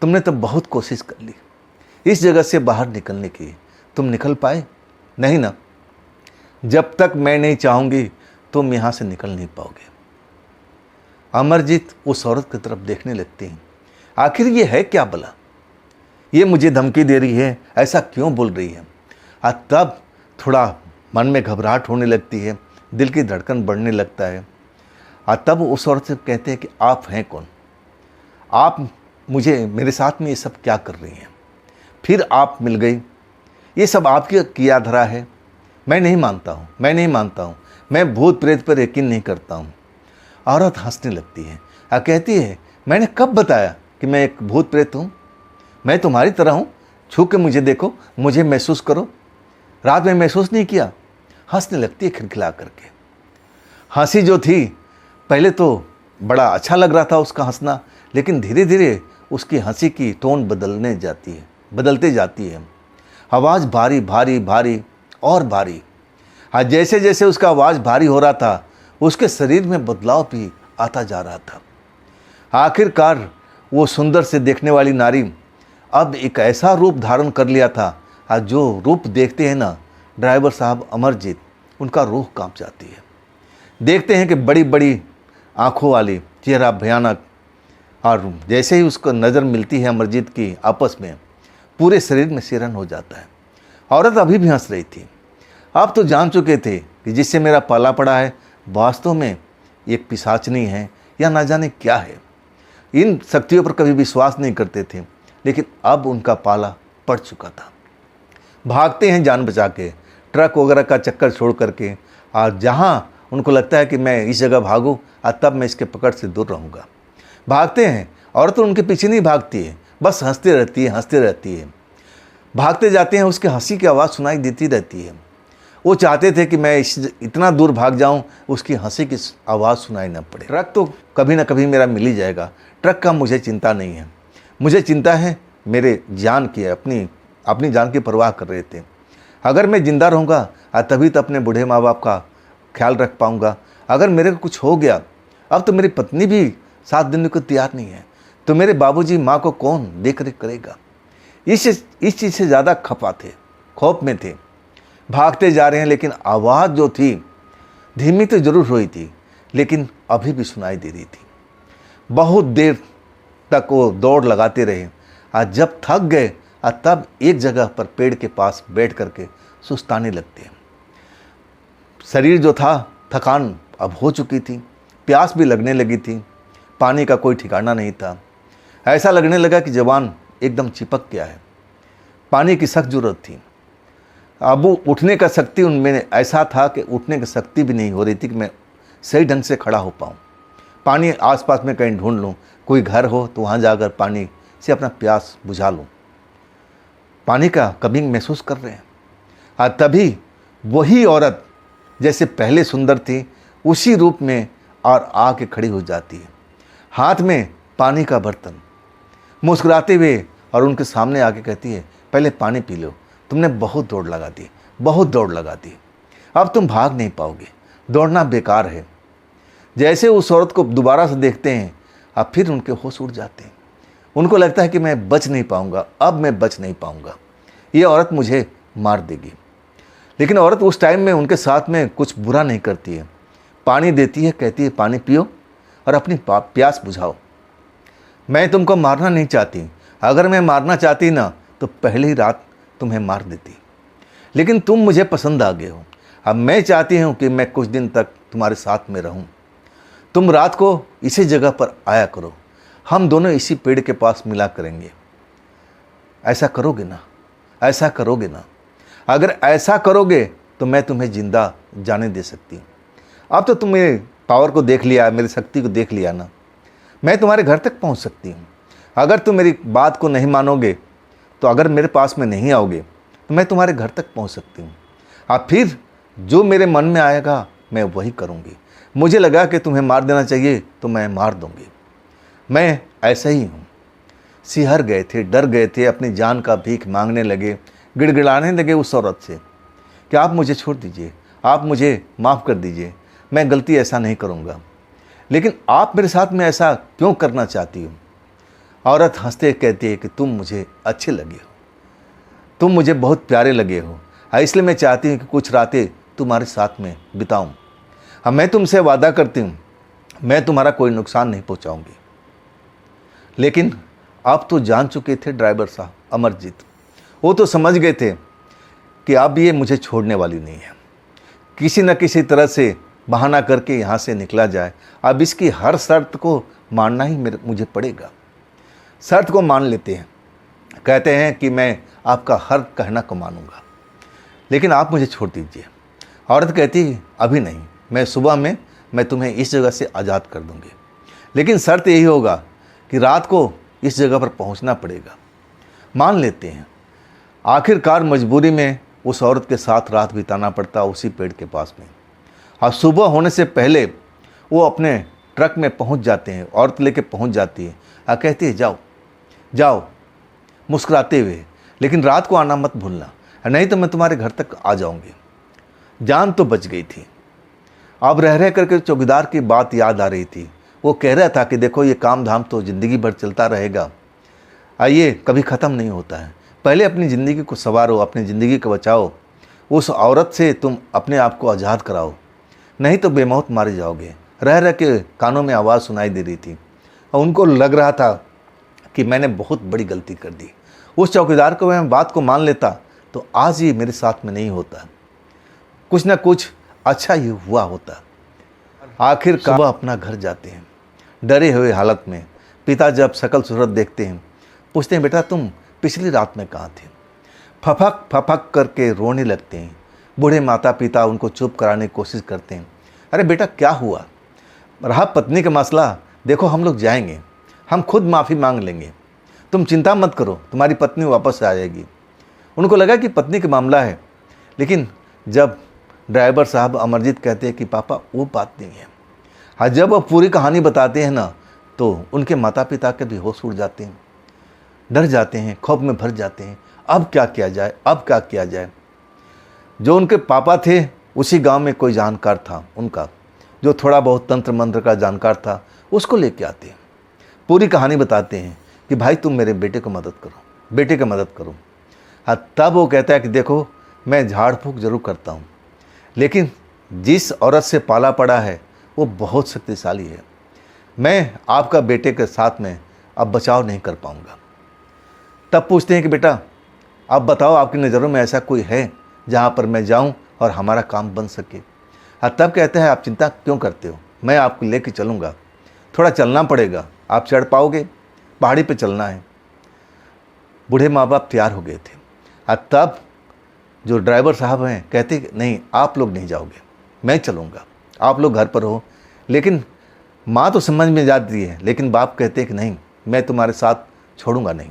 तुमने तो बहुत कोशिश कर ली इस जगह से बाहर निकलने की, तुम निकल पाए? नहीं ना, जब तक मैं नहीं चाहूँगी तुम यहाँ से निकल नहीं पाओगे। अमरजीत उस औरत की तरफ देखने लगते हैं। आखिर ये है क्या भला? ये मुझे धमकी दे रही है, ऐसा क्यों बोल रही है? तब थोड़ा मन में घबराहट होने लगती है, दिल की धड़कन बढ़ने लगता है। और तब उस औरत से कहते हैं कि आप हैं कौन, आप मुझे मेरे साथ में ये सब क्या कर रही हैं, फिर आप मिल गई, ये सब आपकी किया धरा है, मैं नहीं मानता हूँ, मैं नहीं मानता हूँ, मैं भूत प्रेत पर यकीन नहीं करता हूँ। औरत हंसने लगती है और कहती है, मैंने कब बताया कि मैं एक भूत प्रेत हूँ, मैं तुम्हारी तरह हूँ, छू के मुझे देखो, मुझे महसूस करो, रात में महसूस नहीं किया। हंसने लगती है खिलखिला करके। हंसी जो थी पहले तो बड़ा अच्छा लग रहा था उसका हंसना, लेकिन धीरे धीरे उसकी हंसी की टोन बदलते जाती है। आवाज़ भारी भारी भारी और भारी। हाँ, जैसे जैसे उसका आवाज़ भारी हो रहा था उसके शरीर में बदलाव भी आता जा रहा था। आखिरकार वो सुंदर से देखने वाली नारी अब एक ऐसा रूप धारण कर लिया था, जो रूप देखते हैं ना ड्राइवर साहब अमरजीत, उनका रूह कांप जाती है। देखते हैं कि बड़ी बड़ी आँखों वाली, चेहरा भयानक, और जैसे ही उसको नज़र मिलती है अमरजीत की आपस में, पूरे शरीर में सिरहन हो जाता है। औरत अभी भी हंस रही थी। अब तो जान चुके थे कि जिससे मेरा पाला पड़ा है वास्तव में एक पिशाचनी है या ना जाने क्या है। इन शक्तियों पर कभी विश्वास नहीं करते थे, लेकिन अब उनका पाला पड़ चुका था। भागते हैं जान बचा के, ट्रक वगैरह का चक्कर छोड़ करके, और जहाँ उनको लगता है कि मैं इस जगह भागूँ और तब मैं इसके पकड़ से दूर रहूँगा। भागते हैं, औरत तो उनके पीछे नहीं भागती है, बस हंसते रहती है। भागते जाते हैं, उसकी हंसी की आवाज़ सुनाई देती रहती है। वो चाहते थे कि मैं इतना दूर भाग जाऊं, उसकी हंसी की आवाज़ सुनाई न पड़े। ट्रक तो कभी ना कभी मेरा मिल ही जाएगा, ट्रक का मुझे चिंता नहीं है, मुझे चिंता है मेरे जान की, अपनी जान की परवाह कर रहे थे। अगर मैं ज़िंदा रहूँगा तभी तो अपने बूढ़े माँ बाप का ख्याल रख पाऊँगा। अगर मेरे को कुछ हो गया, अब तो मेरी पत्नी भी साथ देने को तैयार नहीं है, तो मेरे बाबूजी माँ को कौन देख रेख करेगा। इस चीज़ से ज़्यादा खौफ में थे। भागते जा रहे हैं, लेकिन आवाज़ जो थी धीमी तो जरूर हुई थी, लेकिन अभी भी सुनाई दे रही थी। बहुत देर तक वो दौड़ लगाते रहे, और जब थक गए तब एक जगह पर पेड़ के पास बैठ करके सुस्ताने लगते हैं। शरीर जो था, थकान अब हो चुकी थी, प्यास भी लगने लगी थी, पानी का कोई ठिकाना नहीं था। ऐसा लगने लगा कि जवान एकदम चिपक गया है, पानी की सख्त जरूरत थी। अब उठने का शक्ति उनमें ऐसा था कि उठने की शक्ति भी नहीं हो रही थी कि मैं सही ढंग से खड़ा हो पाऊँ। पानी आसपास में कहीं ढूंढ लूँ, कोई घर हो तो वहाँ जाकर पानी से अपना प्यास बुझा लूँ। पानी का कमी महसूस कर रहे हैं, और तभी वही औरत जैसे पहले सुंदर थी उसी रूप में और आके खड़ी हो जाती है, हाथ में पानी का बर्तन, मुस्कुराते हुए, और उनके सामने आके कहती है, पहले पानी पी लो, तुमने बहुत दौड़ लगा दी, अब तुम भाग नहीं पाओगे, दौड़ना बेकार है। जैसे उस औरत को दोबारा से देखते हैं, अब फिर उनके होश उड़ जाते हैं। उनको लगता है कि मैं बच नहीं पाऊंगा, अब मैं बच नहीं पाऊंगा, ये औरत मुझे मार देगी। लेकिन औरत उस टाइम में उनके साथ में कुछ बुरा नहीं करती है, पानी देती है, कहती है पानी पियो और अपनी प्यास बुझाओ। मैं तुमको मारना नहीं चाहती, अगर मैं मारना चाहती ना तो पहले ही रात तुम्हें मार देती, लेकिन तुम मुझे पसंद आ गए हो। अब मैं चाहती हूँ कि मैं कुछ दिन तक तुम्हारे साथ में रहूँ। तुम रात को इसी जगह पर आया करो, हम दोनों इसी पेड़ के पास मिला करेंगे। ऐसा करोगे ना? ऐसा करोगे ना? अगर ऐसा करोगे तो मैं तुम्हें जिंदा जाने दे सकती हूँ। अब तो तुम मेरे पावर को देख लिया, मेरी शक्ति को देख लिया ना, मैं तुम्हारे घर तक पहुँच सकती हूँ। अगर तुम मेरी बात को नहीं मानोगे, तो अगर मेरे पास में नहीं आओगे तो मैं तुम्हारे घर तक पहुँच सकती हूँ, और फिर जो मेरे मन में आएगा मैं वही करूँगी। मुझे लगा कि तुम्हें मार देना चाहिए तो मैं मार दूँगी। मैं ऐसा ही हूँ। सिहर गए थे, डर गए थे, अपनी जान का भीख मांगने लगे, गिड़गिड़ाने लगे उस औरत से कि आप मुझे छोड़ दीजिए, आप मुझे माफ़ कर दीजिए, मैं गलती ऐसा नहीं करूँगा। लेकिन आप मेरे साथ में ऐसा क्यों करना चाहती हो? औरत हंसते कहती है कि तुम मुझे अच्छे लगे हो, तुम मुझे बहुत प्यारे लगे हो, इसलिए मैं चाहती हूँ कि कुछ रातें तुम्हारे साथ में बिताऊँ। अब मैं तुमसे वादा करती हूँ, मैं तुम्हारा कोई नुकसान नहीं पहुँचाऊँगी। लेकिन अब तो जान चुके थे ड्राइवर साहब अमरजीत, वो तो समझ गए थे कि अब ये मुझे छोड़ने वाली नहीं है। किसी न किसी तरह से बहाना करके यहाँ से निकला जाए। अब इसकी हर शर्त को मानना ही मुझे पड़ेगा। शर्त को मान लेते हैं, कहते हैं कि मैं आपका हर कहना को मानूंगा, लेकिन आप मुझे छोड़ दीजिए। औरत कहती है अभी नहीं, मैं सुबह में मैं तुम्हें इस जगह से आज़ाद कर दूंगी, लेकिन शर्त यही होगा कि रात को इस जगह पर पहुंचना पड़ेगा। मान लेते हैं। आखिरकार मजबूरी में उस औरत के साथ रात बिताना पड़ता उसी पेड़ के पास में। और सुबह होने से पहले वो अपने ट्रक में पहुंच जाते हैं, औरत लेके पहुंच जाती है और कहती है जाओ जाओ, मुस्कुराते हुए, लेकिन रात को आना मत भूलना, नहीं तो मैं तुम्हारे घर तक आ जाऊंगी। जान तो बच गई थी। अब रह रह करके चौकीदार की बात याद आ रही थी। वो कह रहा था कि देखो ये काम धाम तो ज़िंदगी भर चलता रहेगा, ये कभी ख़त्म नहीं होता है। पहले अपनी ज़िंदगी को संवारो, अपनी ज़िंदगी को बचाओ, उस औरत से तुम अपने आप को आज़ाद कराओ, नहीं तो बेमौत मारे जाओगे। रह रह के कानों में आवाज़ सुनाई दे रही थी और उनको लग रहा था कि मैंने बहुत बड़ी गलती कर दी। उस चौकीदार को मैं बात को मान लेता तो आज ये मेरे साथ में नहीं होता, कुछ ना कुछ अच्छा ही हुआ होता। आखिर सुबह अपना घर जाते हैं डरे हुए हालत में। पिता जब शकल सूरत देखते हैं, पूछते हैं बेटा तुम पिछली रात में कहाँ थे? फफक फफक करके रोने लगते हैं। बूढ़े माता पिता उनको चुप कराने की कोशिश करते हैं। अरे बेटा क्या हुआ? रहा पत्नी का मसला, देखो हम लोग जाएंगे, हम खुद माफ़ी मांग लेंगे, तुम चिंता मत करो, तुम्हारी पत्नी वापस आ जाएगी। उनको लगा कि पत्नी का मामला है, लेकिन जब ड्राइवर साहब अमरजीत कहते हैं कि पापा वो बात नहीं है, हाँ जब वो पूरी कहानी बताते हैं ना तो उनके माता पिता के भी होश उड़ जाते हैं, डर जाते हैं, खौफ में भर जाते हैं। अब क्या किया जाए, अब क्या किया जाए? जो उनके पापा थे उसी गांव में कोई जानकार था उनका, जो थोड़ा बहुत तंत्र मंत्र का जानकार था, उसको लेके आते हैं, पूरी कहानी बताते हैं कि भाई तुम मेरे बेटे को मदद करो, बेटे की मदद करो। हाँ तब वो कहता है कि देखो मैं झाड़ फूँक जरूर करता हूँ, लेकिन जिस औरत से पाला पड़ा है वो बहुत शक्तिशाली है, मैं आपका बेटे के साथ में अब बचाव नहीं कर पाऊँगा। तब पूछते हैं कि बेटा आप बताओ आपकी नज़रों में ऐसा कोई है जहाँ पर मैं जाऊँ और हमारा काम बन सके? हाँ तब कहते हैं आप चिंता क्यों करते हो, मैं आपको लेके चलूँगा, थोड़ा चलना पड़ेगा, आप चढ़ पाओगे? पहाड़ी पे चलना है। बूढ़े माँ बाप तैयार हो गए थे। तब जो ड्राइवर साहब हैं कहते नहीं आप लोग नहीं जाओगे, मैं चलूँगा, आप लोग घर पर हो। लेकिन माँ तो समझ में जाती है, लेकिन बाप कहते हैं कि नहीं मैं तुम्हारे साथ छोड़ूंगा नहीं।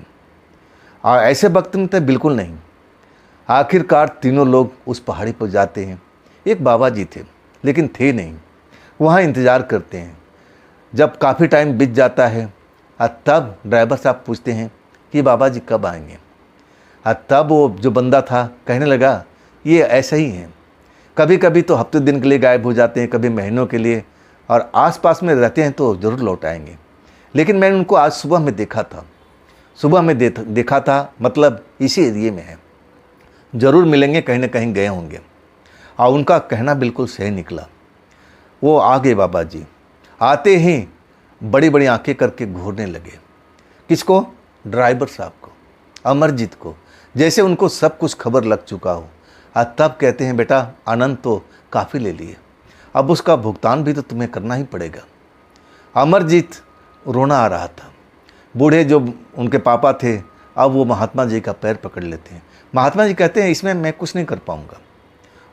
और ऐसे वक्त में तो बिल्कुल नहीं। आखिरकार तीनों लोग उस पहाड़ी पर जाते हैं। एक बाबा जी थे लेकिन थे नहीं, वहाँ इंतज़ार करते हैं। जब काफ़ी टाइम बीत जाता है तब ड्राइवर साहब पूछते हैं कि बाबा जी कब आएंगे? तब वो जो बंदा था कहने लगा ये ऐसा ही है, कभी कभी तो हफ्ते दिन के लिए गायब हो जाते हैं, कभी महीनों के लिए, और आसपास में रहते हैं तो ज़रूर लौट आएंगे। लेकिन मैंने उनको आज सुबह में देखा था, सुबह में देखा था, मतलब इसी एरिए में है, ज़रूर मिलेंगे, कहीं ना कहीं गए होंगे। और उनका कहना बिल्कुल सही निकला। वो आ गए बाबा जी। आते ही बड़ी बड़ी आंखें करके घूरने लगे। किसको? ड्राइवर साहब को, अमरजीत को, जैसे उनको सब कुछ खबर लग चुका हो। तब कहते हैं बेटा आनंद तो काफ़ी ले लिए, अब उसका भुगतान भी तो तुम्हें करना ही पड़ेगा। अमरजीत रोना आ रहा था। बूढ़े जो उनके पापा थे अब वो महात्मा जी का पैर पकड़ लेते हैं। महात्मा जी कहते हैं इसमें मैं कुछ नहीं कर पाऊँगा,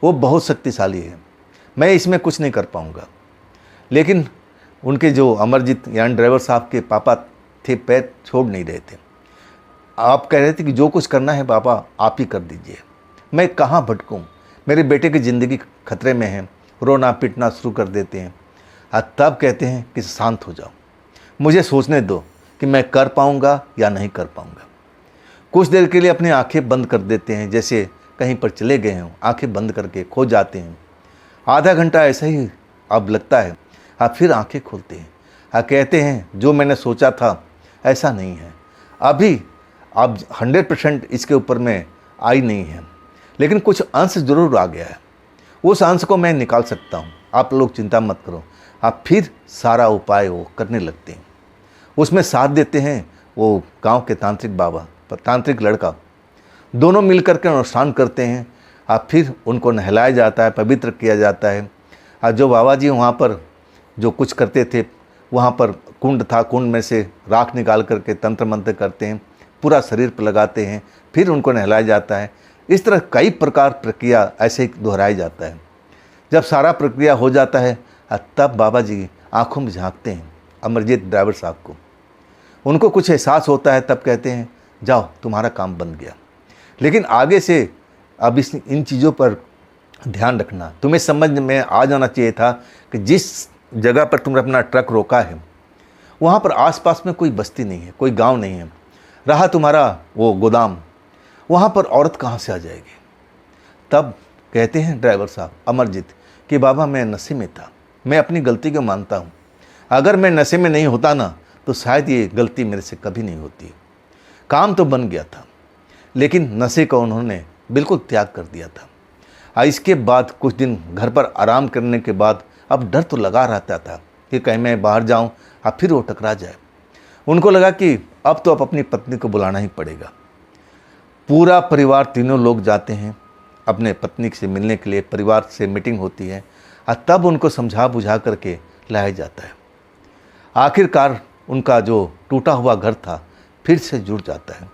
वो बहुत शक्तिशाली है, मैं इसमें कुछ नहीं कर पाऊँगा। लेकिन उनके जो अमरजीत यानी ड्राइवर साहब के पापा थे पैर छोड़ नहीं रहे थे। आप कह रहे थे कि जो कुछ करना है पापा आप ही कर दीजिए, मैं कहाँ भटकूँ, मेरे बेटे की ज़िंदगी खतरे में है। रोना पिटना शुरू कर देते हैं। तब कहते हैं कि शांत हो जाओ, मुझे सोचने दो कि मैं कर पाऊँगा या नहीं कर पाऊँगा। कुछ देर के लिए अपनी आंखें बंद कर देते हैं, जैसे कहीं पर चले गए हों, आंखें बंद करके खो जाते हैं। आधा घंटा ऐसा ही अब लगता है। आप फिर आंखें खोलते हैं, कहते हैं जो मैंने सोचा था ऐसा नहीं है, अभी अब 100% इसके ऊपर में आई नहीं है, लेकिन कुछ अंश जरूर आ गया है, उस अंश को मैं निकाल सकता हूँ, आप लोग चिंता मत करो। आप फिर सारा उपाय वो करने लगते हैं। उसमें साथ देते हैं वो गांव के तांत्रिक बाबा, तांत्रिक लड़का, दोनों मिलकर के अनुष्ठान करते हैं। फिर उनको नहलाया जाता है, पवित्र किया जाता है। और जो बाबा जी वहाँ पर जो कुछ करते थे, वहाँ पर कुंड था, कुंड में से राख निकाल करके तंत्र मंत्र करते हैं, पूरा शरीर पर लगाते हैं, फिर उनको नहलाया जाता है। इस तरह कई प्रकार प्रक्रिया ऐसे ही दोहराया जाता है। जब सारा प्रक्रिया हो जाता है तब बाबा जी आंखों में झांकते हैं अमरजीत ड्राइवर साहब को। उनको कुछ एहसास होता है, तब कहते हैं जाओ तुम्हारा काम बन गया। लेकिन आगे से अब इन चीज़ों पर ध्यान रखना। तुम्हें समझ में आ जाना चाहिए था कि जिस जगह पर तुमने अपना ट्रक रोका है वहाँ पर आसपास में कोई बस्ती नहीं है, कोई गांव नहीं है। रहा तुम्हारा वो गोदाम, वहाँ पर औरत कहाँ से आ जाएगी। तब कहते हैं ड्राइवर साहब अमरजीत कि बाबा मैं नशे में था, मैं अपनी गलती को मानता हूँ। अगर मैं नशे में नहीं होता ना तो शायद ये गलती मेरे से कभी नहीं होती। काम तो बन गया था, लेकिन नशे को उन्होंने बिल्कुल त्याग कर दिया था। इसके बाद कुछ दिन घर पर आराम करने के बाद अब डर तो लगा रहता था कि कहीं मैं बाहर जाऊं अब फिर वो टकरा जाए। उनको लगा कि अब तो अपनी पत्नी को बुलाना ही पड़ेगा। पूरा परिवार, तीनों लोग जाते हैं अपने पत्नी से मिलने के लिए। परिवार से मीटिंग होती है और तब उनको समझा बुझा करके लाया जाता है। आखिरकार उनका जो टूटा हुआ घर था फिर से जुड़ जाता है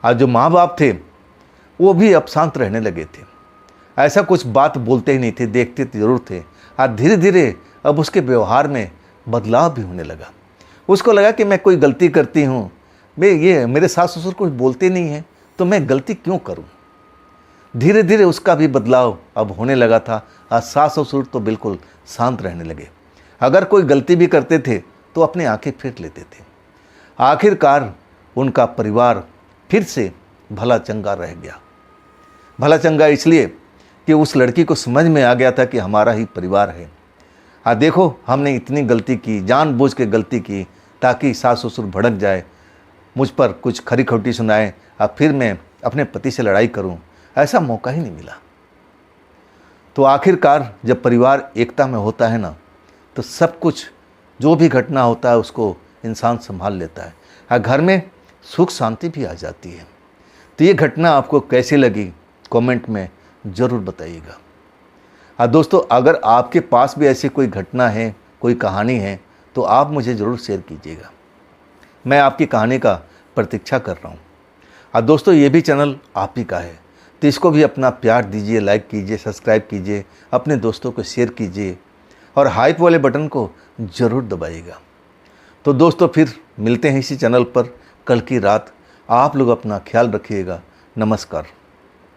और जो माँ बाप थे वो भी अब शांत रहने लगे थे। ऐसा कुछ बात बोलते ही नहीं थे, देखते ज़रूर थे। और धीरे धीरे अब उसके व्यवहार में बदलाव भी होने लगा। उसको लगा कि मैं कोई गलती करती हूँ, ये मेरे सास ससुर कुछ बोलते नहीं हैं तो मैं गलती क्यों करूँ। धीरे धीरे उसका भी बदलाव अब होने लगा था और सास ससुर तो बिल्कुल शांत रहने लगे। अगर कोई गलती भी करते थे तो अपनी आंखें फेर लेते थे। आखिरकार उनका परिवार फिर से भला चंगा रह गया। भला चंगा इसलिए कि उस लड़की को समझ में आ गया था कि हमारा ही परिवार है। देखो हमने इतनी गलती की, जानबूझ के गलती की ताकि सास ससुर भड़क जाए, मुझ पर कुछ खरी खोटी सुनाए और फिर मैं अपने पति से लड़ाई करूं, ऐसा मौका ही नहीं मिला। तो आखिरकार जब परिवार एकता में होता है ना तो सब कुछ जो भी घटना होता है उसको इंसान संभाल लेता है और घर में सुख शांति भी आ जाती है। तो ये घटना आपको कैसी लगी कमेंट में ज़रूर बताइएगा। दोस्तों अगर आपके पास भी ऐसी कोई घटना है, कोई कहानी है तो आप मुझे ज़रूर शेयर कीजिएगा। मैं आपकी कहानी का प्रतीक्षा कर रहा हूँ। दोस्तों ये भी चैनल आप ही का है तो इसको भी अपना प्यार दीजिए, लाइक कीजिए, सब्सक्राइब कीजिए, अपने दोस्तों को शेयर कीजिए और हाइप वाले बटन को ज़रूर दबाइएगा। तो दोस्तों फिर मिलते हैं इसी चैनल पर कल की रात। आप लोग अपना ख्याल रखिएगा। नमस्कार।